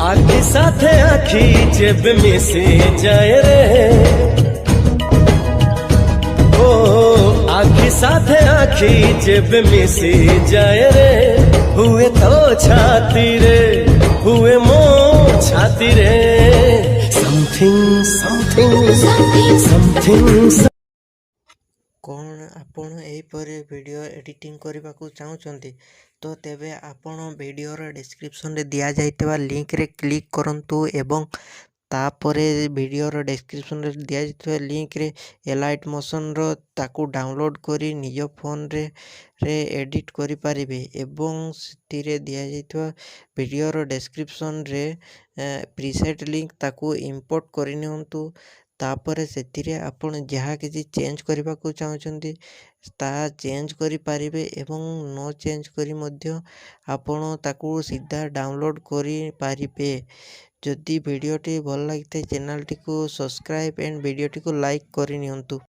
आखि साथे आखि जेब मिसे जाए रे ओ आखि साथे आखि जेब मिसे जाए रे हुए तो छाती रे हुए मो छाती रे समथिंग समथिंग समथिंग कौन आपण एहीपरि वीडियो एडिटिंग करने को चाहते तो तेबे आपण वीडियोर डिस्क्रिप्शन रे दिया जाइतबा लिंक रे क्लिक करंतु एवं तापरे वीडियोर डिस्क्रिप्शन रे दिया जाइतबा लिंक रे एलाइट मोशन रो ताकू डाउनलोड करी निज फोन रे एडिट करि पारिबे एवं सिथिरे दिया जाइतबा वीडियोर डिस्क्रिप्शन रे प्रीसेट लिंक ताकू इंपोर्ट करि नियंतु तापर से आपण जहाँ किसी चेंज करने को चाहते ताहा चेंज करें एवं न चेंज करी मध्य आपण ताकू सीधा डाउनलोड करें। जदि वीडियोटी भल लगी चैनल टी को सब्सक्राइब एंड वीडियोटी को लाइक करनी।